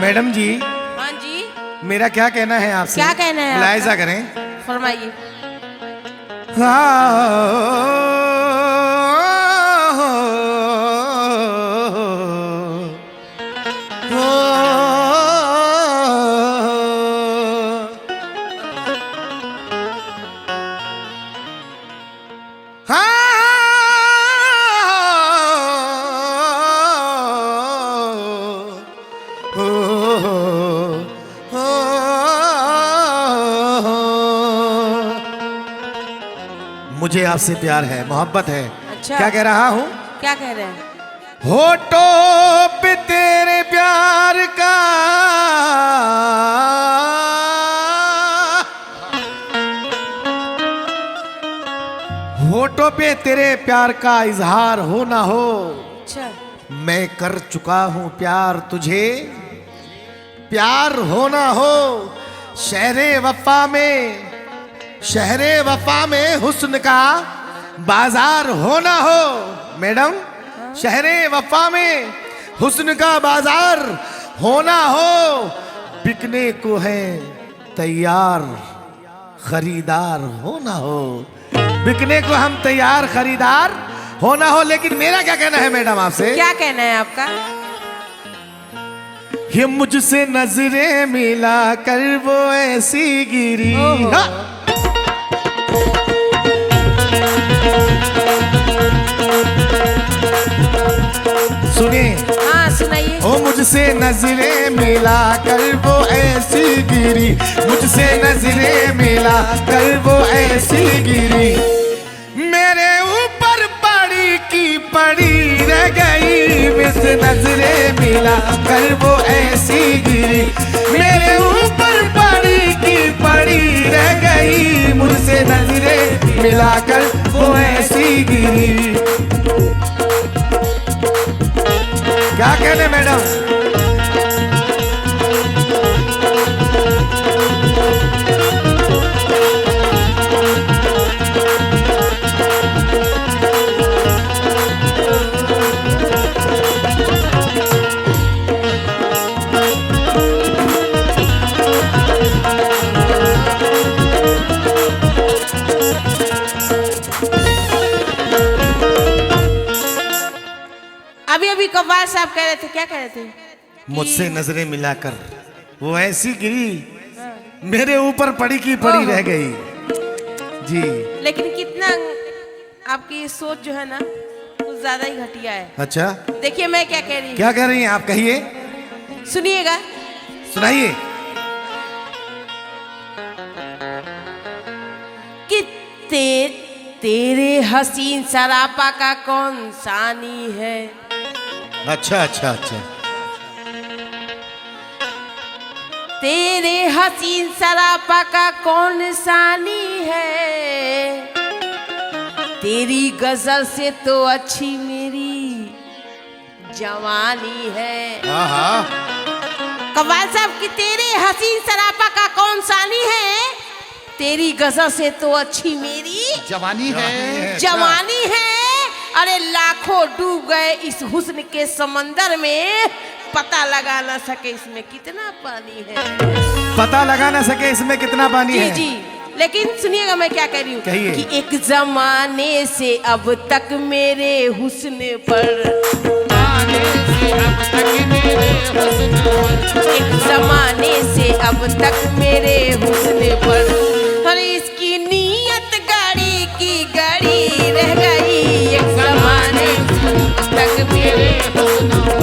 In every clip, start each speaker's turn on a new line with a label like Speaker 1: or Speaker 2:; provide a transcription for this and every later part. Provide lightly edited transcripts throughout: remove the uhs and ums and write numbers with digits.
Speaker 1: Madam जी,
Speaker 2: हाँ जी,
Speaker 1: मेरा क्या कहना है आपसे?
Speaker 2: क्या कहना है
Speaker 1: मुलायजा
Speaker 2: आपका?
Speaker 1: करें।
Speaker 2: फरमाइए।
Speaker 1: मुझे आपसे प्यार है, मोहब्बत है।
Speaker 2: अच्छा।
Speaker 1: क्या कह रहा हूँ?
Speaker 2: क्या कह रहे हैं?
Speaker 1: होठों पे तेरे प्यार का होठों पे तेरे प्यार का इजहार हो ना हो,
Speaker 2: अच्छा।
Speaker 1: मैं कर चुका हूं प्यार तुझे, प्यार हो ना हो। शहरे वफा में हुस्न का बाजार हो ना हो। मैडम, शहरे वफा में हुस्न का बाजार होना हो, बिकने को है तैयार खरीदार होना हो, बिकने को हम तैयार खरीदार होना हो। लेकिन मेरा क्या कहना है मैडम आपसे?
Speaker 2: क्या कहना है आपका?
Speaker 1: ये मुझसे नजरें मिला कर वो ऐसी गिरी। सुनिए।
Speaker 2: हाँ, सुनाइए।
Speaker 1: ओ मुझसे नजरें मिला कर वो ऐसी गिरी, मुझसे नजरें मिला कर वो ऐसी गिरी, मेरे ऊपर पड़ी की पड़ी रह गई। मुझसे नजरें मिला कर वो ऐसी गिरी, मेरे ऊपर पड़ी की पड़ी रह गई। मुझसे नजरें मिला कर वो ऐसी गिरी। क्या कहने मैडम?
Speaker 2: अभी कव्वाल साहब कह रहे थे, क्या कह रहे थे?
Speaker 1: मुझसे नजरें मिलाकर वो ऐसी गिरी, मेरे ऊपर पड़ी की पड़ी रह गई। जी।
Speaker 2: लेकिन कितना आपकी सोच जो है ना, कुछ ज्यादा ही घटिया है।
Speaker 1: अच्छा,
Speaker 2: देखिए मैं क्या कह रही हूँ।
Speaker 1: क्या कह रही हैं आप? कहिए,
Speaker 2: सुनिएगा।
Speaker 1: सुनाइए।
Speaker 2: कि तेरे हसीन सरापा का कौन सानी है।
Speaker 1: अच्छा अच्छा अच्छा।
Speaker 2: तेरे हसीन सरापा का कौन सानी है, तेरी गजल से तो अच्छी मेरी जवानी है। कव्वाल साहब कि तेरे हसीन सरापा का कौन सानी है, तेरी गजल से तो अच्छी मेरी
Speaker 3: जवानी है।
Speaker 2: जवानी है। अरे लाखों डूब गए इस हुस्न के समंदर में, पता लगा ना सके इसमें कितना पानी है।
Speaker 1: पता लगा ना सके इसमें कितना पानी
Speaker 2: जी
Speaker 1: है।
Speaker 2: जी। लेकिन सुनिएगा मैं क्या कह रही हूँ।
Speaker 1: कहिए।
Speaker 2: कि एक जमाने से अब तक मेरे हुस्न पर, एक जमाने से अब तक मेरे हुस्न पर, अरे इसकी नीयत गाड़ी की गाड़ी रह गई। एक जमाने से अब तक मेरे हुस्न पर,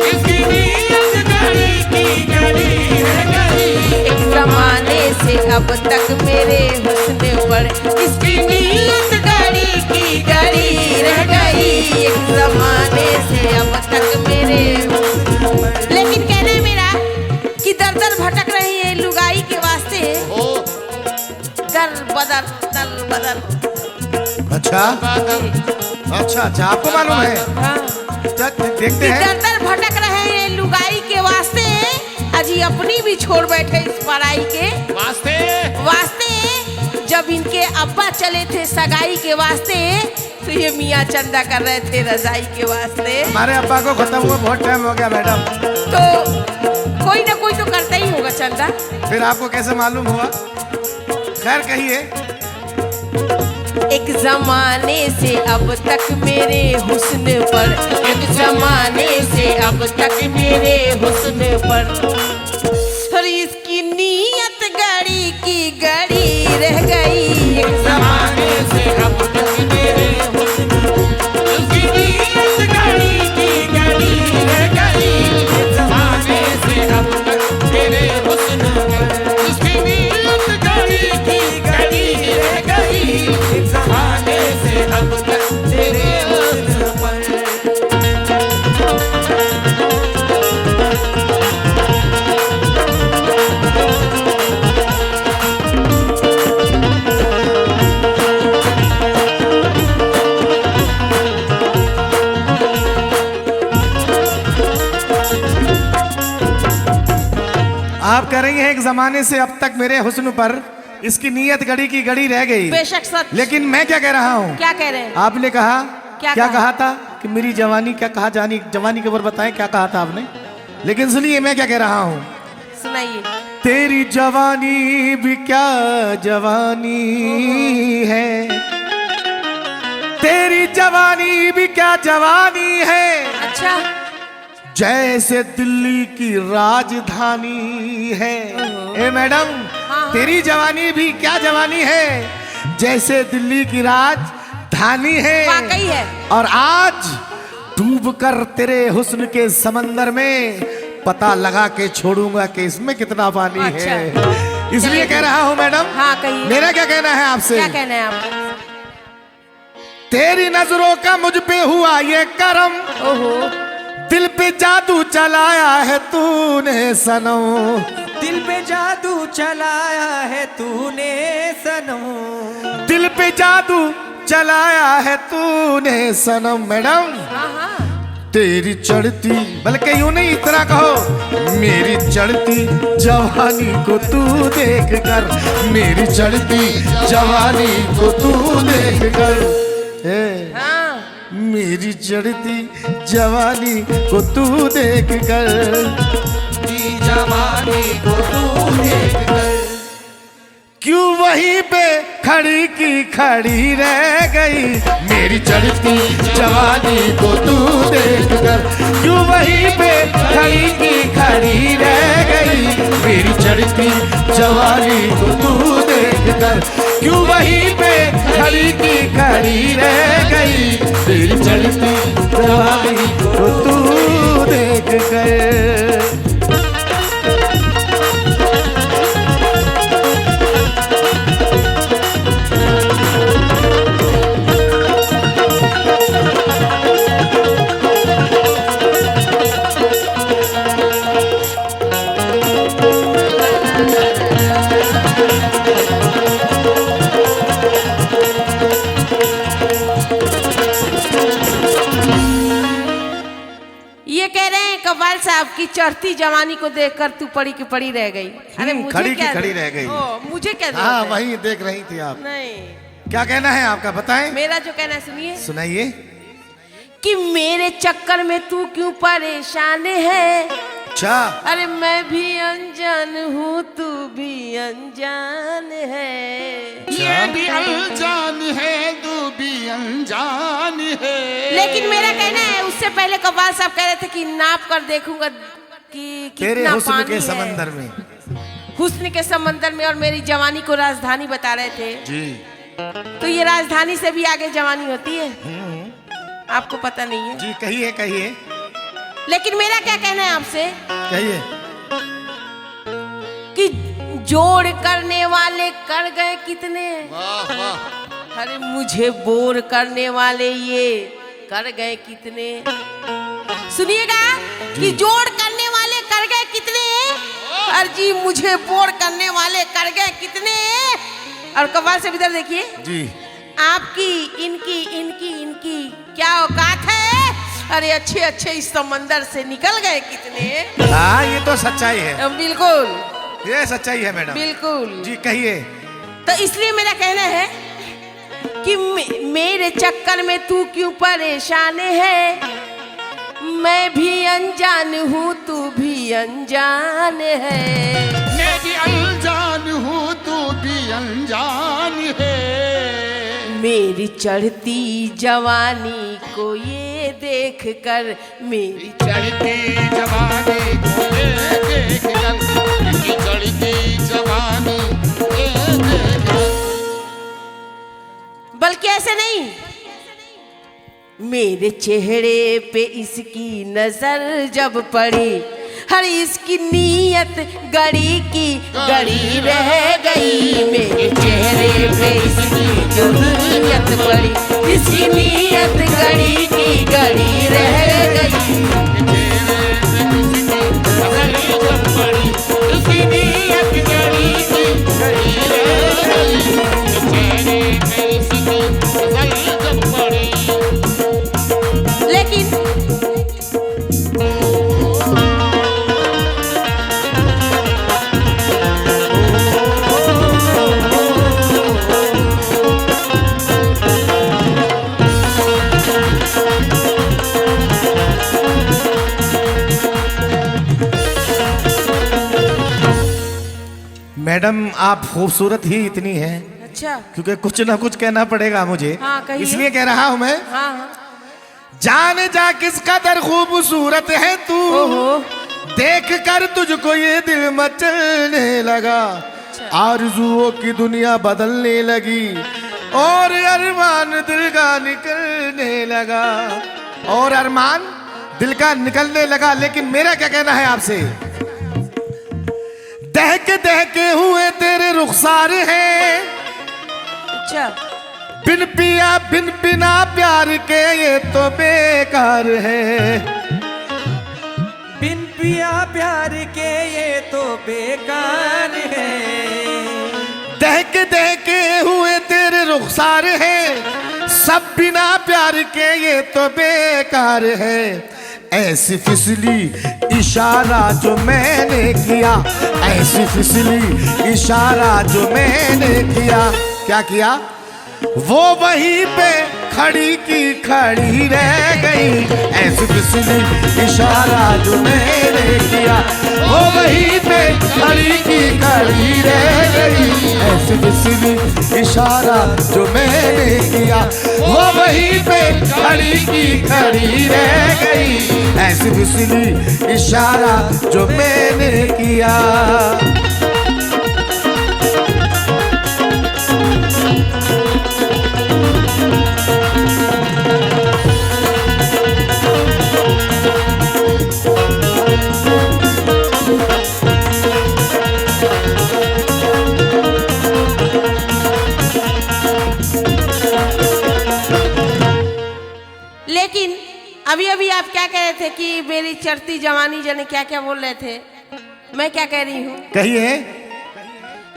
Speaker 2: इसकी नीयत गाड़ी की गाड़ी रह गई। एक जमाने से अब तक मेरे हुस्न पर, इसकी नीयत गाड़ी की गाड़ी रह गई। एक जमाने से अब तक मेरे हुस्न पर। लेकिन कहना है मेरा कि दर दर भटक रही है लुगाई के वास्ते, दर बदर।
Speaker 1: अच्छा अच्छा अच्छा, आपको मालूम है?
Speaker 2: हाँ।
Speaker 1: देखते हैं।
Speaker 2: दर दर भटक रहे हैं लुगाई के वास्ते, अजी अपनी भी छोड़ बैठे इस पढ़ाई के वास्ते। जब इनके अब्बा चले थे सगाई के वास्ते, तो ये मियाँ चंदा कर रहे थे रजाई के वास्ते।
Speaker 1: हमारे अब्बा को खत्म हुआ बहुत टाइम हो गया मैडम।
Speaker 2: तो कोई ना कोई तो करता ही होगा चंदा।
Speaker 1: फिर आपको कैसे मालूम हुआ? खैर कहिए।
Speaker 2: एक जमाने से अब तक मेरे हुस्न पर, एक जमाने से अब तक मेरे हुस्न पर, और इसकी नीयत गाड़ी की गाड़ी रह गई। एक जमाने से अब तक मेरे हुस्न पर, उसकी नीयत गाड़ी की गाड़ी रह गई। एक जमाने से अब तक मेरे हुस्न पर, उसकी नीयत गाड़ी की गाड़ी रह गई। एक जमाने से अब तक तेरे हुस्न पर।
Speaker 1: आप कह रही हैं एक जमाने से अब तक मेरे हुस्न पर इसकी नीयत घड़ी की घड़ी रह गई।
Speaker 2: बेशक सच।
Speaker 1: लेकिन मैं क्या कह रहा हूँ?
Speaker 2: क्या कह रहे हैं?
Speaker 1: आपने कहा
Speaker 2: क्या
Speaker 1: कहा था कि मेरी जवानी, क्या कहा, जवानी के ऊपर बताएं क्या कहा था आपने। लेकिन सुनिए मैं क्या कह रहा हूँ,
Speaker 2: सुनाइए।
Speaker 1: तेरी जवानी भी क्या जवानी है, तेरी जवानी भी क्या जवानी है,
Speaker 2: अच्छा।
Speaker 1: जैसे दिल्ली की राजधानी है। ए मैडम,
Speaker 2: हाँ।
Speaker 1: तेरी जवानी भी क्या जवानी है, जैसे दिल्ली की राजधानी है।
Speaker 2: वाकई है।
Speaker 1: और आज डूबकर तेरे हुस्न के समंदर में पता लगा के छोड़ूंगा कि इसमें कितना पानी
Speaker 2: अच्छा।
Speaker 1: है। इसलिए कह रहा हूं मैडम।
Speaker 2: हाँ कहिए।
Speaker 1: मेरा क्या कहना है आपसे?
Speaker 2: क्या कहना है आप?
Speaker 1: तेरी नजरों का मुझ पे हुआ ये करम,
Speaker 2: ओहो,
Speaker 1: दिल पे जादू चलाया है तूने सनम,
Speaker 3: दिल पे जादू चलाया है तूने सनम,
Speaker 1: दिल पे जादू चलाया है तूने सनम। मैडम,
Speaker 2: हाँ हाँ।
Speaker 1: तेरी चढ़ती, बल्कि यूं नहीं इतना कहो, मेरी चढ़ती जवानी को तू देख कर, मेरी चढ़ती जवानी को तू देख कर,
Speaker 2: हाँ।
Speaker 1: मेरी चढ़ती जवानी को तू देख कर,
Speaker 3: जवानी को तू देख कर,
Speaker 1: क्यों वहीं पे खड़ी की खड़ी रह गई, मेरी चढ़ती जवानी को तू देख कर, क्यों वहीं पे खड़ी की खड़ी रह गई, मेरी चढ़ती जवानी को तू देख कर, क्यों वहीं पे खड़ी की खड़ी रह गई, मेरी चढ़ती जवानी को तू देख कर।
Speaker 2: ये कह रहे हैं कव्वाल साहब की चढ़ती जवानी को देखकर तू पड़ी की पड़ी रह गई। अरे मुझे
Speaker 1: खड़ी की
Speaker 2: क्या
Speaker 1: खड़ी रह गई।
Speaker 2: मुझे क्या जरूरत
Speaker 1: हाँ
Speaker 2: है?
Speaker 1: वही देख रही थी आप।
Speaker 2: नहीं,
Speaker 1: क्या कहना है आपका, बताएं।
Speaker 2: मेरा जो कहना है सुनिए।
Speaker 1: सुनाइए।
Speaker 2: कि मेरे चक्कर में तू क्यों परेशान है,
Speaker 1: अच्छा,
Speaker 2: अरे मैं भी अनजान हूँ तू भी अनजान है।
Speaker 4: ये भी अनजान है, तू भी अनजान है।
Speaker 2: लेकिन मेरा कहना है उससे पहले कव्वाल साहब कह रहे थे कि नाप कर देखूंगा कि
Speaker 1: तेरे
Speaker 2: कितना
Speaker 1: हुस्न
Speaker 2: पानी
Speaker 1: के
Speaker 2: है।
Speaker 1: समंदर में,
Speaker 2: हुस्न के समंदर में, और मेरी जवानी को राजधानी बता रहे थे।
Speaker 1: जी
Speaker 2: तो ये राजधानी से भी आगे जवानी होती है, आपको पता नहीं है।
Speaker 1: जी, कहिए कहिए
Speaker 2: लेकिन मेरा क्या कहना है आपसे
Speaker 1: कहिए।
Speaker 2: कि जोड़ करने वाले कर गए कितने,
Speaker 4: वाह वाह।
Speaker 2: अरे मुझे बोर करने वाले ये कर गए कितने। सुनिएगा कि जोड़ करने वाले कर गए कितने, और जी मुझे बोर करने वाले कर गए कितने। और कव्वाल से इधर देखिए
Speaker 1: जी,
Speaker 2: आपकी इनकी इनकी इनकी क्या औकात है, अरे अच्छे अच्छे इस समंदर से निकल गए कितने।
Speaker 1: हाँ ये तो सच्चाई है,
Speaker 2: बिल्कुल
Speaker 1: ये सच्चाई है मैडम।
Speaker 2: बिल्कुल।
Speaker 1: जी कहिए।
Speaker 2: तो इसलिए मेरा कहना है कि मेरे चक्कर में तू क्यों परेशान है, मैं भी अनजान हूँ तू भी अनजान है।
Speaker 4: मैं भी अनजान हूँ तू भी अनजान है।
Speaker 2: मेरी चढ़ती जवानी को ये देख कर, मेरी
Speaker 4: चढ़ती जवानी को ये देख कर, इसकी चढ़ती जवानी ये देख कर।
Speaker 2: बल्कि ऐसे नहीं, मेरे चेहरे पे इसकी नजर जब पड़ी, हर इसकी नीयत गड़ी की गड़ी रह गई। मेरे चेहरे पे इसकी जो नीयत पड़ी, इसकी नीयत गड़ी की गड़ी रह गई।
Speaker 4: इसकी नीयत गड़ी की गड़ी रह गई। चेहरे पे इसकी नजर जब पड़ी।
Speaker 2: लेकिन
Speaker 1: मैडम आप खूबसूरत ही इतनी हैं,
Speaker 2: अच्छा,
Speaker 1: क्योंकि कुछ ना कुछ कहना पड़ेगा मुझे।
Speaker 2: हाँ, कहिए।
Speaker 1: इसलिए कह रहा हूं मैं,
Speaker 2: हाँ हाँ,
Speaker 1: जान जा किस कदर खूबसूरत है तू,
Speaker 2: ओहो,
Speaker 1: देख कर तुझको ये दिल मचलने लगा। आरज़ुओं की दुनिया बदलने लगी और अरमान दिल का निकलने लगा, और अरमान दिल का निकलने लगा। लेकिन मेरा क्या कहना है आपसे, दहके दहके हुए तेरे रुखसार हैं,
Speaker 2: अच्छा,
Speaker 1: बिन पिया बिन बिना प्यार के ये तो बेकार है।
Speaker 3: बिन पिया प्यार के ये तो बेकार है।
Speaker 1: दहके दहके हुए तेरे रुखसार हैं, सब बिना प्यार के ये तो बेकार है। ऐसी फिसली इशारा जो मैंने किया, ऐसी फिसली इशारा जो मैंने किया, क्या किया, वो वहीं पे खड़ी की खड़ी रह गई। ऐसी फिसली इशारा जो मैंने किया, वो वहीं पे खड़ी की खड़ी रह गई। ऐसी फिसली इशारा जो मैंने किया, वो वहीं पे खड़ी की खड़ी रह गई। ऐसी फिसली इशारा जो मैंने किया।
Speaker 2: लेकिन अभी अभी आप क्या कह रहे थे कि मेरी चढ़ती जवानी, जाने क्या क्या बोल रहे थे। मैं क्या कह रही हूँ
Speaker 1: कहिए,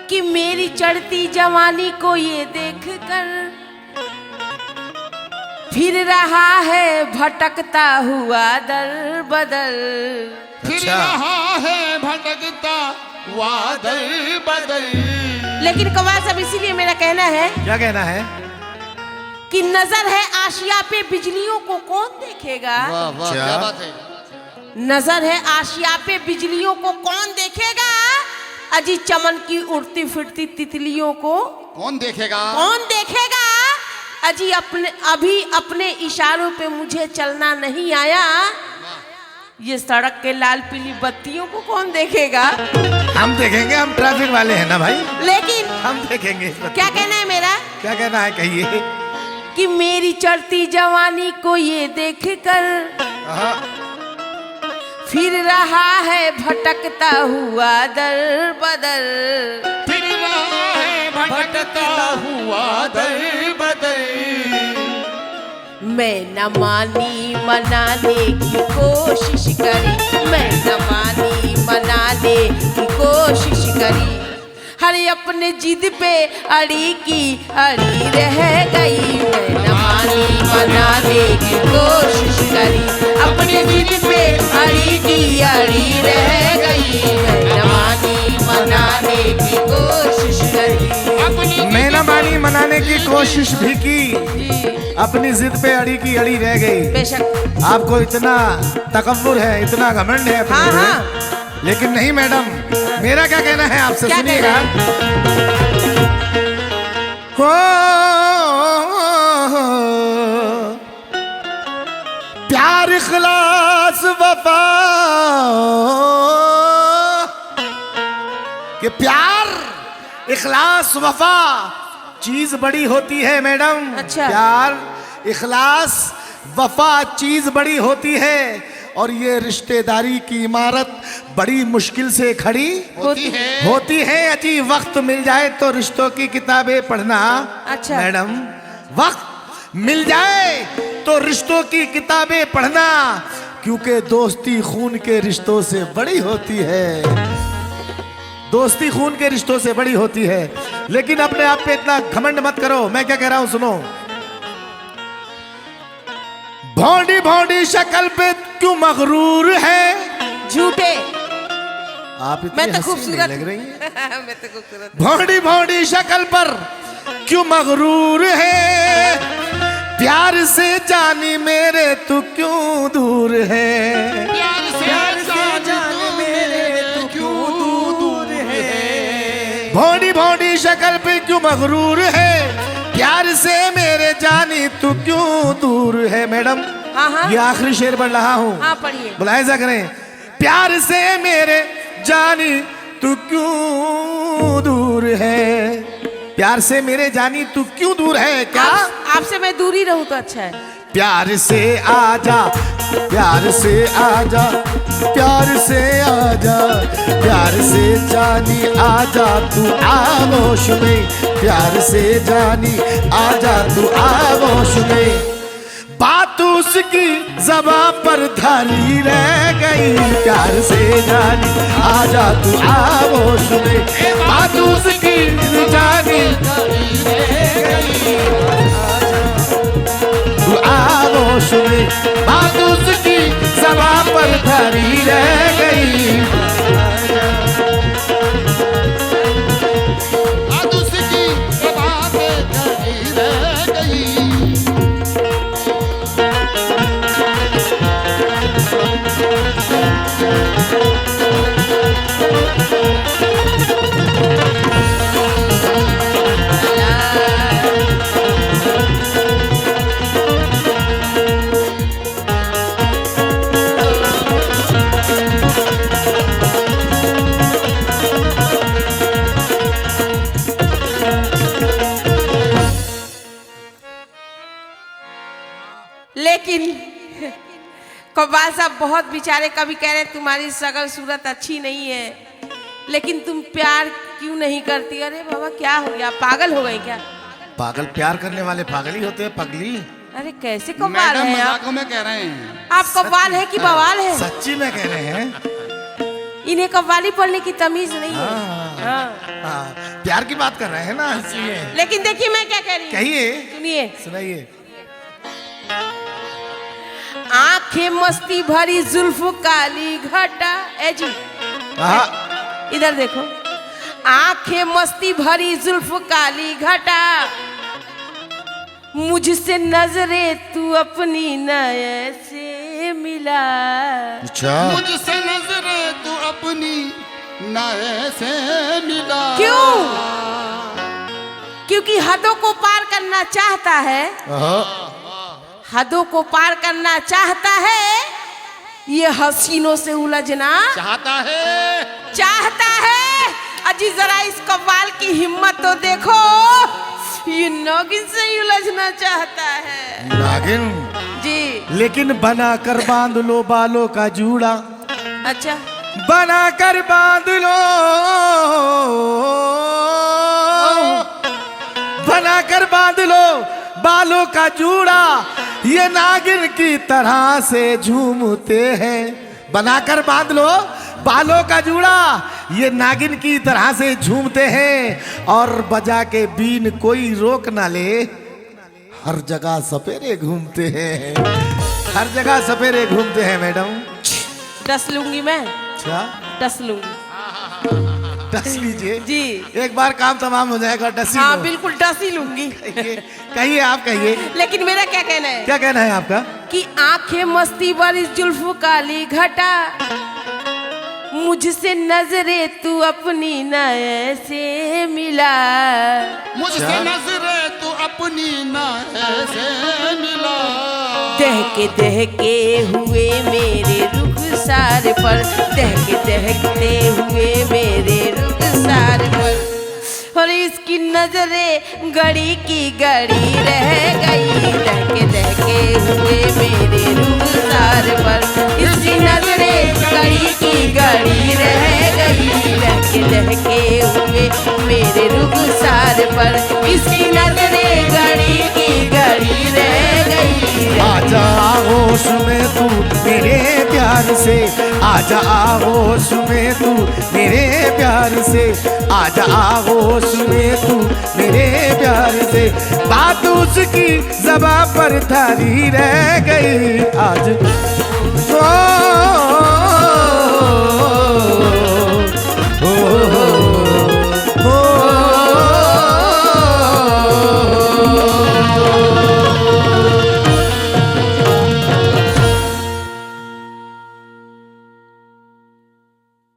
Speaker 2: कि मेरी चढ़ती जवानी को ये देख कर फिर रहा है भटकता हुआ दर बदल।
Speaker 4: फिर
Speaker 1: अच्छा।
Speaker 4: रहा है भटकता वादल बदल।
Speaker 2: लेकिन कमाल सब इसीलिए मेरा कहना है
Speaker 1: क्या कहना है,
Speaker 2: कि नजर है आशिया पे बिजलियों को कौन देखेगा।
Speaker 4: वाह वाह,
Speaker 1: अच्छा।
Speaker 4: क्या बात है।
Speaker 2: नजर है आशिया पे बिजलियों को कौन देखेगा, अजी चमन की उड़ती फिरती तितलियों को
Speaker 4: कौन देखेगा।
Speaker 2: कौन देखेगा, अजी अभी अपने इशारों पे मुझे चलना नहीं आया, ये सड़क के लाल पीली बत्तियों को कौन देखेगा।
Speaker 1: हम देखेंगे, हम ट्रैफिक वाले हैं ना भाई,
Speaker 2: लेकिन
Speaker 1: हम देखेंगे इस बत्ती
Speaker 2: क्या
Speaker 1: को।
Speaker 2: कहना है मेरा,
Speaker 1: क्या कहना है कहिए।
Speaker 2: कि मेरी चढ़ती जवानी को ये देख कर
Speaker 1: हाँ,
Speaker 2: फिर रहा है भटकता हुआ दर बदल।
Speaker 4: फिर रहा है भटकता हुआ दर बदल।
Speaker 2: मैं न मानी मनाने की कोशिश करी, मैं न मानी मनाने की कोशिश करी, हर अपने जिद पे अड़ी की अड़ी रह गई। मैं न मानी मनाने की कोशिश करी, अपने जिद पे अड़ी की अड़ी रह गई। मैं न मानी मनाने की कोशिश करी,
Speaker 1: मैं न मानी मनाने की कोशिश भी की,
Speaker 2: जी
Speaker 1: अपनी जिद पे अड़ी की अड़ी रह गई।
Speaker 2: बेशक।
Speaker 1: आपको इतना तकब्बुर है, इतना घमंड है अपने
Speaker 2: हाँ
Speaker 1: में।
Speaker 2: हाँ।
Speaker 1: लेकिन नहीं मैडम, मेरा क्या कहना है आपसे,
Speaker 2: क्या
Speaker 1: सुनिएगा। हो प्यार इखलास वफा कि प्यार इखलास वफा चीज बड़ी होती है मैडम।
Speaker 2: अच्छा।
Speaker 1: प्यार इखलास वफा चीज बड़ी होती है और ये रिश्तेदारी की इमारत बड़ी मुश्किल से खड़ी होती है। अजी वक्त मिल जाए तो रिश्तों की किताबें पढ़ना।
Speaker 2: अच्छा।
Speaker 1: मैडम, वक्त मिल जाए तो रिश्तों की किताबें पढ़ना, क्योंकि दोस्ती खून के रिश्तों से बड़ी होती है। दोस्ती खून के रिश्तों से बड़ी होती है। लेकिन अपने आप पे इतना घमंड मत करो। मैं क्या कह रहा हूं सुनो। भौंडी भौंडी शक्ल पे क्यों मगरूर है।
Speaker 2: झूठे।
Speaker 1: आप इतनी
Speaker 2: मैं तो
Speaker 1: हंसी
Speaker 2: खूबसूरत
Speaker 1: नहीं लग रही हैं।
Speaker 2: मैं तो खूबसूरत।
Speaker 1: भौंडी भौंडी शक्ल पर क्यों मगरूर है। प्यार से जानी मेरे तू क्यों दूर है।
Speaker 4: प्यार से जाने मेरे तू क्यों दूर है।
Speaker 1: भौंडी भौंडी शक्ल पे क्यों मगरूर है। प्यार से मेरे जानी तू क्यों दूर है। मैडम,
Speaker 2: हाँ हाँ।
Speaker 1: ये आखिरी शेर पढ़ रहा हूँ।
Speaker 2: हाँ पढ़िए।
Speaker 1: बुलाए करें। प्यार से मेरे जानी तू क्यों दूर है। प्यार से मेरे जानी तू क्यों दूर है। क्या
Speaker 2: आपसे मैं दूर ही रहूं तो अच्छा है।
Speaker 1: प्यार से आजा, प्यार से आजा, प्यार से आजा, प्यार से जानी आजा तू आगोश में। प्यार से जानी आजा तू आगोश में। बात उसकी ज़बां पर धारी रह गई। प्यार से जानी आजा तू आगोश में। बात उसकी जानी तू आगोश में। बात उसकी ज़बां पर धारी रह गई।
Speaker 4: बात उसकी ज़बां पे धरी रह गई।
Speaker 2: लेकिन कव्वाल साहब बहुत बेचारे कभी कह रहे तुम्हारी शक्ल सूरत अच्छी नहीं है, लेकिन तुम प्यार क्यों नहीं करती। अरे बाबा क्या हो गया, पागल हो गए क्या।
Speaker 1: पागल प्यार करने वाले पागल ही होते हैं, पगली।
Speaker 2: अरे कैसे कव्वाल
Speaker 4: मैडम
Speaker 2: है आप।
Speaker 4: मजाकों में कह रहे हैं।
Speaker 2: आप कव्वाल है कि बवाल है।
Speaker 1: सच्ची में कह रहे हैं।
Speaker 2: इन्हें कव्वाली पढ़ने की तमीज नहीं है।
Speaker 1: हाँ।
Speaker 2: हाँ।
Speaker 1: हाँ, प्यार की बात कर रहे हैं ना, इसलिए।
Speaker 2: लेकिन देखिए मैं क्या कह रही हूँ,
Speaker 1: कहिए,
Speaker 2: सुनिए।
Speaker 1: सुनाइए।
Speaker 2: आंखें मस्ती भरी जुल्फ काली घटा। ए जी
Speaker 1: हाँ।
Speaker 2: इधर देखो। आंखें मस्ती भरी जुल्फ काली घटा। मुझसे नजरे तू अपनी नए से मिला।
Speaker 1: अच्छा।
Speaker 4: मुझसे नजरे तू अपनी नए से मिला।
Speaker 2: क्यों? क्योंकि हदों को पार करना चाहता है। हदों को पार करना चाहता है। ये हसीनों से उलझना
Speaker 4: चाहता
Speaker 2: है। अजी जरा इस कव्वाल की हिम्मत तो देखो। ये नागिन से ही उलझना चाहता है।
Speaker 1: नागिन
Speaker 2: जी।
Speaker 1: लेकिन बना कर बांध लो बालों का जूड़ा।
Speaker 2: अच्छा।
Speaker 1: बना कर बांध लो, बना कर बांध लो बालों का जूड़ा। ये नागिन की तरह से झूमते हैं। बनाकर बांध लो बालों का जूड़ा। ये नागिन की तरह से झूमते हैं और बजा के बीन कोई रोक ना ले। हर जगह सपेरे घूमते हैं, हर जगह सपेरे घूमते हैं। मैडम
Speaker 2: डस लूंगी मैं।
Speaker 1: अच्छा,
Speaker 2: डस लूंगी।
Speaker 1: डस लीजिए
Speaker 2: जी।
Speaker 1: एक बार काम तमाम हो जाएगा, डसी
Speaker 2: हाँ
Speaker 1: लो।
Speaker 2: बिल्कुल डस ही लूंगी।
Speaker 1: कहिए आप कहिए,
Speaker 2: लेकिन मेरा क्या कहना है
Speaker 1: क्या कहना है आपका?
Speaker 2: कि आंखें मस्ती वाली जुल्फ काली घटा, मुझसे नजरे तू अपनी न ऐसे मिला।
Speaker 4: मुझसे नजरे तू अपनी ना ऐसे मिला।
Speaker 2: दहके हुए मेरे रुखसार पर, दहकते हुए मेरे रुखसार पर, और इसकी नजरें गड़ी की गड़ी रह गई। दहके हुए मेरे रुखसार पर, इसकी नजरें गड़ी की गड़ी रह गई। दहके हुए मेरे रुखसार पर, इसकी नजरें गड़ी की गड़ी रह गई।
Speaker 1: आजा होश में तू मेरे प्यार से, आजा होश में तू मेरे प्यार से, आजा होश में तू मेरे प्यार से। बात उसकी ज़बां पर थारी रह गई आज।